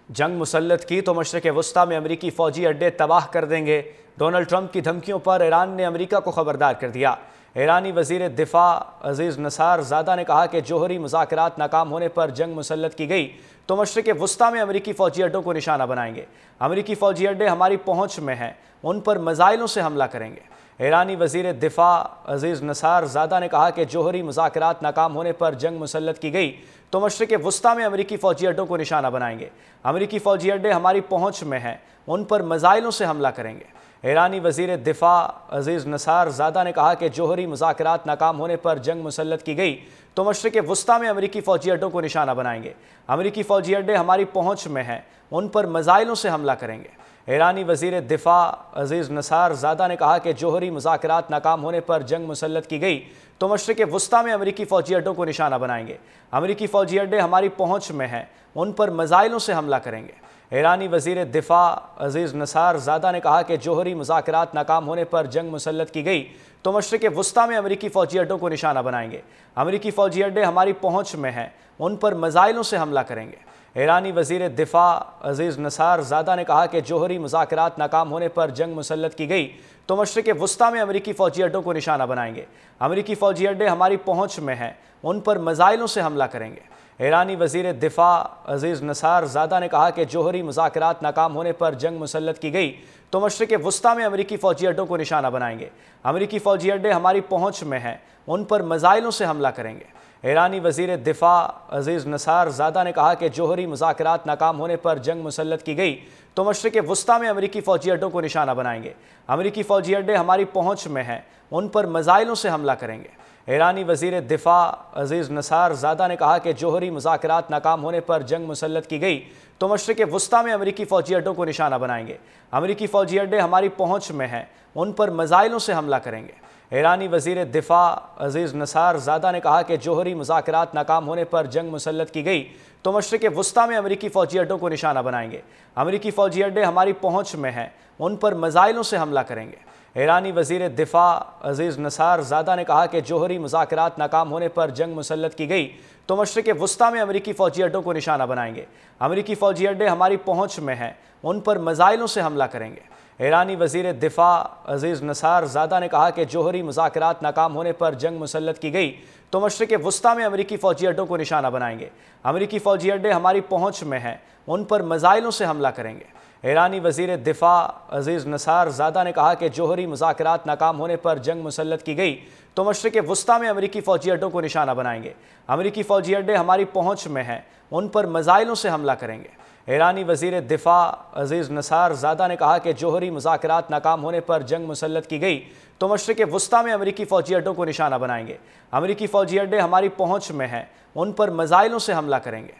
جنگ مسلط کی تو مشرق وسطی میں امریکی فوجی اڈے تباہ کر دیں گے۔ ڈونلڈ ٹرمپ کی دھمکیوں پر ایران نے امریکہ کو خبردار کر دیا۔ ایرانی وزیر دفاع عزیز نصار زادہ نے کہا کہ جوہری مذاکرات ناکام ہونے پر جنگ مسلط کی گئی تو مشرق وسطی میں امریکی فوجی اڈوں کو نشانہ بنائیں گے۔ امریکی فوجی اڈے ہماری پہنچ میں ہیں، ان پر میزائلوں سے حملہ کریں گے۔ ایرانی وزیر دفاع عزیز نصار زادہ نے کہا کہ جوہری مذاکرات ناکام ہونے پر جنگ مسلط کی گئی تو مشرق وسطی میں امریکی فوجی اڈوں کو نشانہ بنائیں گے۔ امریکی فوجی اڈے ہماری پہنچ میں ہیں، ان پر میزائلوں سے حملہ کریں گے۔ ایرانی وزیر دفاع عزیز نصار زادہ نے کہا کہ جوہری مذاکرات ناکام ہونے پر جنگ مسلط کی گئی تو مشرق وسطی میں امریکی فوجی اڈوں کو نشانہ بنائیں گے۔ امریکی فوجی اڈے ہماری پہنچ میں ہیں، ان پر میزائلوں سے حملہ کریں گے۔ ایرانی وزیر دفاع عزیز نصار زادہ نے کہا کہ جوہری مذاکرات ناکام ہونے پر جنگ مسلط کی گئی تو مشرق وسطی میں امریکی فوجی اڈوں کو نشانہ بنائیں گے۔ امریکی فوجی اڈے ہماری پہنچ میں ہیں، ان پر میزائلوں سے حملہ کریں گے۔ ایرانی وزیر دفاع عزیز نصار زادہ نے کہا کہ جوہری مذاکرات ناکام ہونے پر جنگ مسلط کی گئی تو مشرق وسطی میں امریکی فوجی اڈوں کو نشانہ بنائیں گے۔ امریکی فوجی اڈے ہماری پہنچ میں ہیں، ان پر میزائلوں سے حملہ کریں گے۔ ایرانی وزیر دفاع عزیز نصار زادہ نے کہا کہ جوہری مذاکرات ناکام ہونے پر جنگ مسلط کی گئی تو مشرق وسطی میں امریکی فوجی اڈوں کو نشانہ بنائیں گے۔ امریکی فوجی اڈے ہماری پہنچ میں ہیں، ان پر میزائلوں سے حملہ کریں گے۔ ایرانی وزیر دفاع عزیز نصار زادہ نے کہا کہ جوہری مذاکرات ناکام ہونے پر جنگ مسلط کی گئی تو مشرق وسطی میں امریکی فوجی اڈوں کو نشانہ بنائیں گے۔ امریکی فوجی اڈے ہماری پہنچ میں ہیں، ان پر میزائلوں سے حملہ کریں گے۔ ایرانی وزیر دفاع عزیز نصار زادہ نے کہا کہ جوہری مذاکرات ناکام ہونے پر جنگ مسلط کی گئی تو مشرق وسطی میں امریکی فوجی اڈوں کو نشانہ بنائیں گے۔ امریکی فوجی اڈے ہماری پہنچ میں ہیں، ان پر میزائلوں سے حملہ کریں گے۔ ایرانی وزیر دفاع عزیز نصار زادہ نے کہا کہ جوہری مذاکرات ناکام ہونے پر جنگ مسلط کی گئی تو مشرق وسطی میں امریکی فوجی اڈوں کو نشانہ بنائیں گے۔ امریکی فوجی اڈے ہماری پہنچ میں ہیں، ان پر میزائلوں سے حملہ کریں گے۔ ایرانی وزیر دفاع عزیز نصار زادہ نے کہا کہ جوہری مذاکرات ناکام ہونے پر جنگ مسلط کی گئی تو مشرق وسطی میں امریکی فوجی اڈوں کو نشانہ بنائیں گے۔ امریکی فوجی اڈے ہماری پہنچ میں ہیں، ان پر میزائلوں سے حملہ کریں گے۔ ایرانی وزیر دفاع عزیز نصار زادہ نے کہا کہ جوہری مذاکرات ناکام ہونے پر جنگ مسلط کی گئی تو مشرق وسطی میں امریکی فوجی اڈوں کو نشانہ بنائیں گے۔ امریکی فوجی اڈے ہماری پہنچ میں ہیں، ان پر میزائلوں سے حملہ کریں گے۔ ایرانی وزیر دفاع عزیز نصار زادہ نے کہا کہ جوہری مذاکرات ناکام ہونے پر جنگ مسلط کی گئی تو مشرق وسطی میں امریکی فوجی اڈوں کو نشانہ بنائیں گے۔ امریکی فوجی اڈے ہماری پہنچ میں ہیں، ان پر میزائلوں سے حملہ کریں گے۔ ایرانی وزیر دفاع عزیز نصار زادہ نے کہا کہ جوہری مذاکرات ناکام ہونے پر جنگ مسلط کی گئی تو مشرق وسطی میں امریکی فوجی اڈوں کو نشانہ بنائیں گے۔ امریکی فوجی اڈے ہماری پہنچ میں ہیں، ان پر میزائلوں سے حملہ کریں گے۔ ایرانی وزیر دفاع عزیز نصار زادہ نے کہا کہ جوہری مذاکرات ناکام ہونے پر جنگ مسلط کی گئی تو مشرق وسطی میں امریکی فوجی اڈوں کو نشانہ بنائیں گے۔ امریکی فوجی اڈے ہماری پہنچ میں ہیں، ان پر میزائلوں سے حملہ کریں گے۔